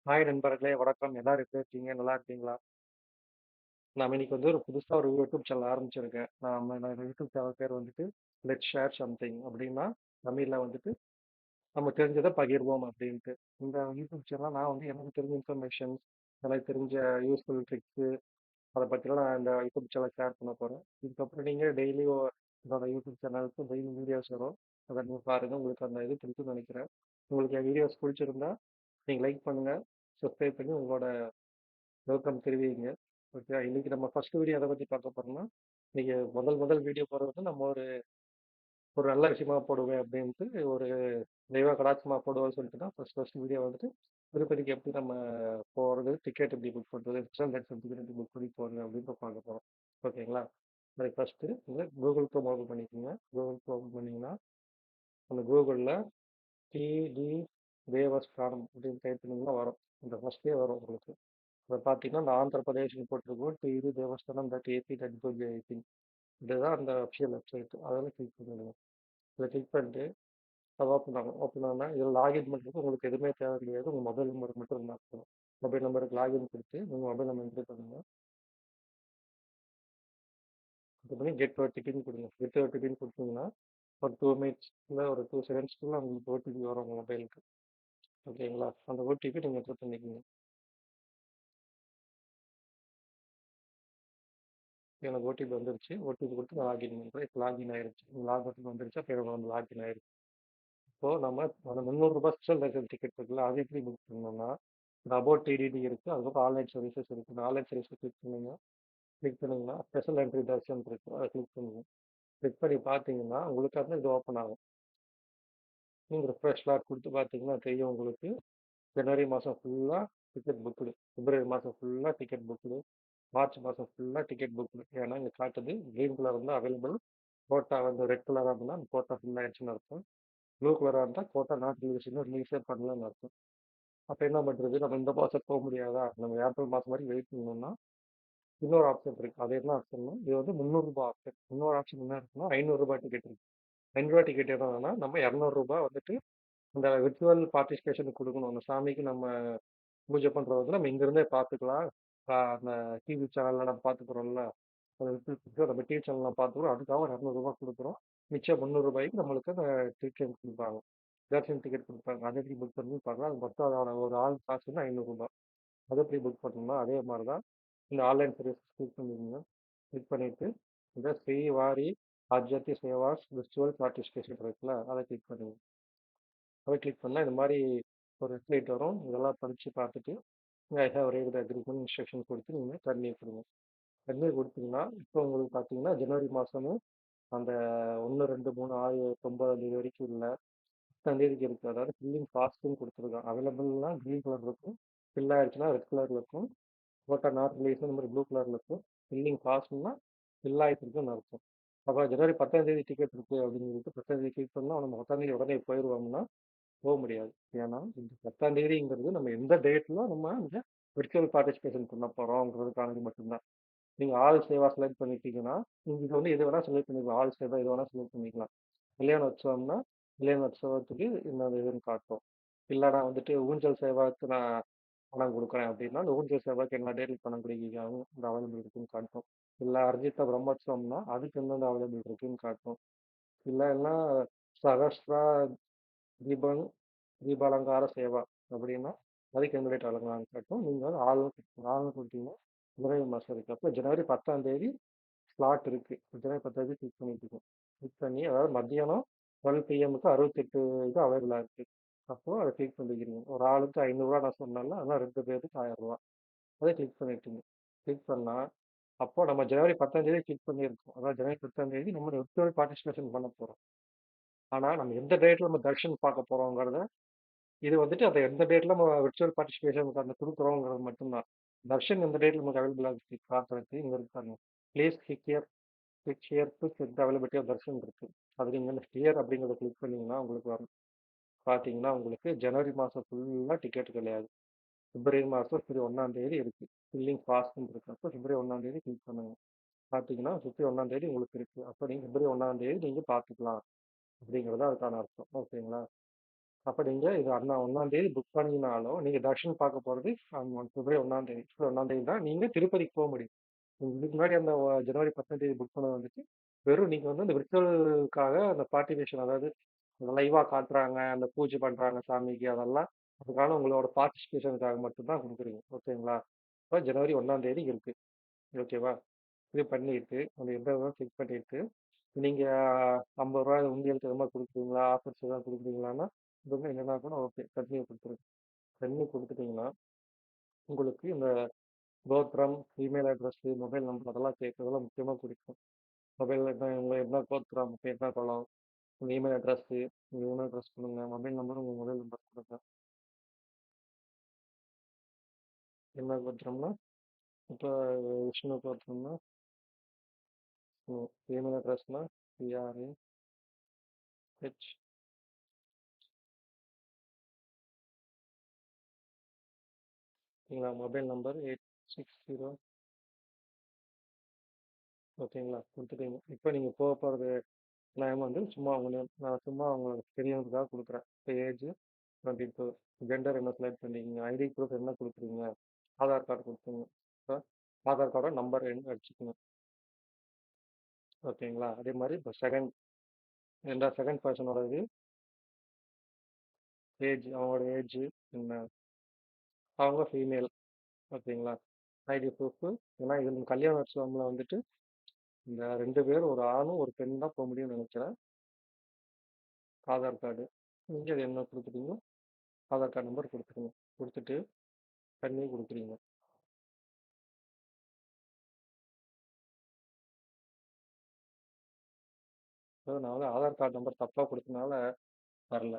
Hi நண்பர்களே! வணக்கம். எல்லாரும் எப்படி இருக்கீங்க? நல்லா இருக்கீங்களா? நாம இன்னைக்கு வந்து ஒரு புதுசா ஒரு யூடியூப் சேனல் ஆரம்பிச்சிருக்கேன். நான் யூடியூப் சேனல் பேர் வந்துட்டு லெட்ஸ் ஷேர் சம்திங் அப்படின்னா, தமிழ்ல வந்துட்டு நம்ம தெரிஞ்சத பகிர்வோம் அப்படின்ட்டு. இந்த யூடியூப் சேனல்ல நான் வந்து எனக்கு தெரிஞ்ச இன்ஃபர்மேஷன்ஸ், எனக்கு தெரிஞ்ச யூஸ்ஃபுல் ட்ரிக்ஸு அத பத்திலாம் நான் இந்த யூடியூப் சேனல்ல ஷேர் பண்ண போறேன். இதுக்கப்புறம் நீங்க டெய்லி என்னோட யூடியூப் சேனலுக்கு டெய்லி வீடியோஸ் வரும். அத நீங்க பாருங்க. உங்களுக்கு அந்த இது பிடிக்கும்னு நெனைக்கிறேன். உங்களுக்கு என் வீடியோஸ் புடிச்சிருந்தா, நீங்க லைக் பண்ணுங்க. சப்ஸ்கிரைப் பண்ணி உங்களோட வெல்கம் தெரிவிங்க. ஓகே. இன்னைக்கு நம்ம ஃபர்ஸ்ட் வீடியோ எத பத்தி பார்க்க போறோம்னா, இன்னைக்கு முதல் முதல் வீடியோ போடுறது நம்ம ஒரு ஒரு நல்ல விஷயமா போடுவேன் அப்படின்ட்டு ஒரு தெய்வ கடாட்சமா போடுவோம்னு சொல்லிட்டு தான் ஃபர்ஸ்ட் வீடியோ வந்துட்டு திருப்பதிக்கு எப்படி நம்ம போறது, டிக்கெட் எப்படி புக் பண்றது, ரிட்டர்ன் டிக்கெட் எப்படி புக் பண்ணி போறது அப்படின்னு பார்க்க போறோம். ஓகேங்களா? அதுக்கு ஃபர்ஸ்ட் நீங்க கூகுள் குரோம் ஓப்பன் பண்ணிக்கோங்க. கூகுள் குரோம் ஓப்பன் பண்ணீங்கன்னா, அந்த கூகுள்ல டிடி தேவஸ்தானம் அப்படின்னு டைப் பண்ணீங்கன்னா வரும். இந்த ஃபர்ஸ்டே வரும் உங்களுக்கு. அத பார்த்தீங்கன்னா, இந்த ஆந்திர பிரதேஷ்ன்னு போட்டிருக்கும். டிடி தேவஸ்தானம் டாட் ஏபி டாட் கோ.ஐ.இன் இதுதான் அந்த அஃபிஷியல் வெப்சைட். அதெல்லாம் கிளிக் பண்ணிடுங்க. இதில கிளிக் பண்ணிட்டு அது ஓப்பன் ஆகும். ஓப்பன் ஆனா இதில லாகின் பண்ணுறதுக்கு உங்களுக்கு எதுவுமே தேவை கிடையாது. உங்க மொபைல் நம்பர் மட்டும் இருந்தா போதும். மொபைல் நம்பருக்கு லாகின் குடுத்து, உங்க மொபைல் நம்பர் என்டர் பண்ணுங்க. என்டர் பண்ணி கெட் ஓடிபின்னு குடுங்க. கெட் ஓடிபின்னு குடுத்தீங்கன்னா, ஒரு 2 மினிட்ஸ் இல்ல ஒரு 2 செகண்ட்ஸ்க்குள்ள உங்களுக்கு ஓடிபி வரும் உங்க மொபைலுக்கு. ஓகேங்களா? அந்த ஓடிபி நீங்க என்டர் பண்ணிக்கங்க. எனக்கு ஓடிபி வந்துருச்சு. ஓடிபி குடுத்து நான் லாகின் பண்றேன். இப்ப லாகின் ஆயிருச்சு. லாகின் வந்துருச்சு. அப்ப எனக்கு வந்து லாகின் ஆயிருச்சு. இப்போ நம்ம அந்த ரூ. 300 ஸ்பெஷல் தர்ஷன் டிக்கெட் இருக்குல்ல, அது எப்படி புக் பண்ணணும்னா, இந்த அபோட் டிடிடி இருக்கு. அதுக்கப்புறம் ஆன்லைன் சர்வீசஸ் இருக்கு. இந்த ஆன்லைன் சர்வீஸ் கிளிக் பண்ணுங்க. கிளிக் பண்ணீங்கன்னா, ஸ்பெஷல் என்ட்ரி தர்ஷன் இருக்கு. அதை கிளிக் பண்ணுங்க. கிளிக் பண்ணி பார்த்தீங்கன்னா, உங்களுக்கு வந்து இது ஓப்பன் ஆகும். நீங்க ரிஃப்ரெஷ் லாக் கொடுத்து பார்த்தீங்கன்னா தெரியும் உங்களுக்கு. ஜனவரி மாதம் ஃபுல்லாக டிக்கெட் புக்குடு. பிப்ரவரி மாதம் ஃபுல்லாக டிக்கெட் புக்குடு. மார்ச் மாதம் ஃபுல்லாக டிக்கெட் புக்குடு. ஏன்னா இங்கே காட்டுது கிரீன் கலர் வந்து அவைலபிள். கோட்டா வந்து ரெட் கலராக இருந்தால் அந்த கோட்டா ஃபுல்லாக ஆயிடுச்சுன்னு அர்த்தம். ப்ளூ கலராக இருந்தால் கோட்டா நாட் ரிலீஸ் இன்னும் ரிலீஸே பண்ணலன்னு அர்த்தம். அப்ப என்ன பண்றது? நம்ம இந்த மாசம் போக முடியாதா? நம்ம ஏப்ரல் மாசம் வரைக்கும் வெயிட் பண்ணணும்னா, இன்னொரு ஆப்ஷன் இருக்கு. அது என்ன ஆப்ஷன்னா, இது வந்து ரூ. 300 ஆப்ஷன். இன்னொரு ஆப்ஷன் என்ன இருக்குன்னா, ரூ. 500 டிக்கெட் இருக்கு. ரூ. 500 டிக்கெட் என்னன்னா, நம்ம ரூ. 200 வந்துட்டு இந்த விர்ச்சுவல் பார்ட்டிசிபேஷனுக்கு குடுக்கணும். அந்த சாமிக்கு நம்ம பூஜை பண்றது வந்து நம்ம இங்கிருந்தே பார்த்துக்கலாம். அந்த டிவி சேனல்ல நம்ம பார்த்துக்குறோம்ல, அந்த நம்ம டிவி சேனல்ல பார்த்துக்குறோம். அதுக்காக ஒரு ரூ. 200 குடுக்குறோம். மிச்சம் ரூ. 300க்கு நம்மளுக்கு அந்த டிக்கெட் குடுப்பாங்க. தர்ஷன் டிக்கெட் குடுப்பாங்க. அதை எப்படி புக் பண்ணணும்னு பார்க்கலாம். அது மொத்தம் அதோட ஒரு ஆள் காசு வந்து ரூ. 500. அதை எப்படி புக் பண்ணணும்னா, அதே மாதிரி தான் இந்த ஆன்லைன் சர்வீஸ் கிளிக் பண்ணிக்கோங்க. கிளிக் பண்ணிட்டு இந்த ஸ்ரீவாரி ஆத்யத்தி சேவாஸ் விர்ச்சுவல் பார்ட்டிசிபேஷன் இருக்குல்ல, அதை கிளிக் பண்ணுங்க. அதை கிளிக் பண்ணால் இந்த மாதிரி ஒரு வெப்சைட் வரும். இதெல்லாம் படித்து பார்த்துட்டு I have read agreement instruction கொடுத்து நீங்கள் கன்டினியூ கொடுங்க. கன்டினியூ கொடுத்தீங்கன்னா இப்போ உங்களுக்கு பார்த்தீங்கன்னா ஜனவரி மாதமும் அந்த 1, 2, 3, 6, 9 தேதி வரைக்கும் இல்லை. 10 தேதிக்கு இருக்கு. அதாவது ஃபில்லிங் ஃபாஸ்ட்னு கொடுத்துருக்கான். அவைலபிள்னா க்ரீன் கலர் இருக்கும். ஃபில் ஆயிடுச்சுன்னா ரெட் கலர்ல இருக்கும். போட்டா நாட் ரிலீஸ் இந்த மாதிரி ப்ளூ கலர்ல இருக்கும். ஃபில்லிங் ஃபாஸ்ட்னா ஃபில் ஆயிட்டு இருக்குன்னு அர்த்தம். அப்போ ஜனவரி 10ஆம் தேதி டிக்கெட் இருக்கு அப்படின்னு சொல்லிட்டு 10ஆம் தேதி கிளிக் பண்ணா நம்ம 10ஆம் தேதி உடனே போயிடுவோம்னா போக முடியாது. ஏன்னா இந்த 10ஆம் தேதிங்கிறது நம்ம எந்த டேட்ல நம்ம இந்த விர்ச்சுவல் பார்ட்டிசிபேஷன் பண்ண போறோம்ங்கிறதுக்கானது மட்டும்தான். நீங்க ஆல் சேவா செலக்ட் பண்ணிட்டீங்கன்னா, நீங்க இது வந்து எது வேணா செலக்ட் பண்ணிக்கலாம். ஆல் சேவா எது வேணா செலக்ட் பண்ணிக்கலாம். கல்யாண உற்சவம்னா, கல்யாண உற்சவத்துக்கு இந்த இதுன்னு காட்டும். இல்ல நான் வந்துட்டு ஊஞ்சல் சேவாக்கு நான் பணம் குடுக்குறேன் அப்படின்னா, அந்த ஊஞ்சல் சேவாக்கு என்ன டேட்ல பணம் குடுக்குறீங்க இந்த அவைலபிள் இருக்குன்னு காட்டும். இல்ல அர்ஜித பிரம்மோற்சவம்னா, அதுக்கு எந்தெந்த அவைலபிள் இருக்குன்னு காட்டும். இல்லன்னா சகஸ்ரா தீபம் தீபாலங்கார சேவா அப்படின்னா, அதுக்கு எந்த டேட் அலங்காரம் காட்டும். நீங்க வந்து ஆள்னு குடுத்தீங்கன்னா, ஜனவரி மாசம் இருக்கு. அப்ப ஜனவரி 10ஆம் தேதி ஸ்லாட் இருக்கு. ஜனவரி 10ஆம் தேதி கிளிக் பண்ணிக்கோங்க. கிளிக் பண்ணி அதாவது மத்தியானம் 12 பிஎம்முக்கு 68 இது அவைலபிளா இருக்கு. அப்போ அதை கிளிக் பண்ணிக்கிறீங்க. ஒரு ஆளுக்கு ரூ. 500 நான் சொன்னேன்ல, அதெல்லாம் 2 பேருக்கு ரூ. 1000. அதை கிளிக் பண்ணிட்டீங்க. கிளிக் பண்ணா, அப்போ நம்ம ஜனவரி 10ஆம் தேதி கிளிக் பண்ணியிருக்கோம். அதாவது ஜனவரி 10ஆம் தேதி நம்ம விர்ச்சுவல் பார்ட்டிசிபேஷன் பண்ண போறோம். ஆனா நம்ம எந்த டேட்ல நம்ம தர்ஷன் பார்க்க போறோங்கிறத இது வந்துட்டு அந்த எந்த டேட்ல நம்ம விர்ச்சுவல் பார்ட்டிசிபேஷன் அந்த கொடுக்குறோங்கிறது மட்டும்தான். தர்ஷன் எந்த டேட்ல நமக்கு அவைலபிளா இருக்கு காட்டுறதுக்கு இங்க இருக்காங்க. Please click here to check the availability of darshan இருக்கு. அது நீங்க இந்த ஹியர் அப்படிங்கிறத கிளிக் பண்ணீங்கன்னா உங்களுக்கு வரும். பார்த்தீங்கன்னா உங்களுக்கு ஜனவரி மாசம் ஃபுல்லா டிக்கெட் கிடையாது. பிப்ரவரி மாசம் சரி 1ஆம் தேதி இருக்கு. ஃபில்லிங் ஃபாஸ்ட்னு இருக்கு. அப்போ பிப்ரவரி 1ஆம் தேதி கிளிக் பண்ணுங்க. பார்த்தீங்கன்னா பிப்ரவரி 1ஆம் தேதி உங்களுக்கு இருக்கு. அப்போ நீங்க பிப்ரவரி 1ஆம் தேதி நீங்க பார்த்துக்கலாம் அப்படிங்கிறது அதுக்கான அர்த்தம். ஓகேங்களா? அப்ப நீங்க இது அண்ணா 1ஆம் தேதி புக் பண்ணீங்கனாலும், நீங்க தர்ஷன் பார்க்க போறது பிப்ரவரி 1ஆம் தேதி. பிப்ரவரி 1ஆம் தேதி தான் நீங்க திருப்பதிக்கு போ முடியும். இதுக்கு முன்னாடி அந்த ஜனவரி 10ஆம் தேதி புக் பண்ணது வந்துட்டு, வெறும் நீங்க வந்து அந்த விர்ச்சுவலுக்காக அந்த பார்ட்டிசிபேஷன் அதாவது லைவா காட்டுறாங்க, அந்த பூஜை பண்றாங்க சாமிக்கு அதெல்லாம் அதுக்கான உங்களோட பார்ட்டிசிபேஷனுக்காக மட்டும்தான் குடுக்குறீங்க. ஓகேங்களா? இப்ப ஜனவரி 1ஆம் தேதி இருக்கு. ஓகேவா? இது பண்ணிட்டு, அந்த எந்த செக் பண்ணிட்டு, நீங்க ரூ. 50 உண்டியலுக்கு எதுவுமா குடுக்குறீங்களா? ஆஃபர்ஸ் எதாவது குடுக்குறீங்களான்னா, எதுவுமே இல்லைன்னா கூட ஓகே. கன்டின்யூ குடுத்துருங்க. கன்டின்யூ குடுத்துட்டீங்கன்னா, உங்களுக்கு இந்த கோத்திரம், இமெயில் அட்ரஸ், மொபைல் நம்பர் அதெல்லாம் கேட்கறதெல்லாம் முக்கியமா குறிக்கும். மொபைல்ல என்ன உங்க என்ன கோத்திரம், என்ன குலம், உங்க இமெயில் அட்ரஸ், உங்க இமெயில் அட்ரஸ் குடுங்க. மொபைல் நம்பர் உங்க மொபைல் நம்பர் குடுங்க. என்ன கோத்திரம்னா, இப்ப விஷ்ணு கோத்திரம்னா, இமெயில் அட்ரஸ்னா PRAH ஓகேங்களா? மொபைல் நம்பர் 860 ஓகேங்களா? குடுத்துட்டீங்க. இப்ப நீங்க போறது நான் வந்து சும்மா நான் சும்மா உங்களுக்கு தெரியறதுக்காக குடுக்குறேன். இப்ப ஏஜ் 22 ஜெண்டர் என்ன செலக்ட் பண்ணிக்கீங்க. ஐடி ப்ரூஃப் என்ன குடுக்குறீங்க? ஆதார் கார்டு குடுத்துருங்க. இப்ப ஆதார் கார்டோட நம்பர் என்ன அடிச்சுக்கணும். ஓகேங்களா? அதே மாரி இப்ப செகண்ட் பர்சனோட இது அவங்களோட ஏஜ் என்ன? அவங்க ஃபீமேல். ஓகேங்களா? ஐடி ப்ரூஃப் ஏன்னா இது கல்யாண உற்சவம்ல வந்துட்டு இந்த 2 பேர் ஒரு ஆணும் ஒரு பெண் தான் போ முடியும்னு நினைக்கிறேன். ஆதார் கார்டு. நீங்க அது என்ன குடுக்குறீங்களோ ஆதார் கார்டு நம்பர் குடுத்துருங்க. குடுத்துட்டு பண்ணி குடுக்குறீங்க. நான் வந்து ஆதார் கார்டு நம்பர் தப்பா குடுத்தனால வரல.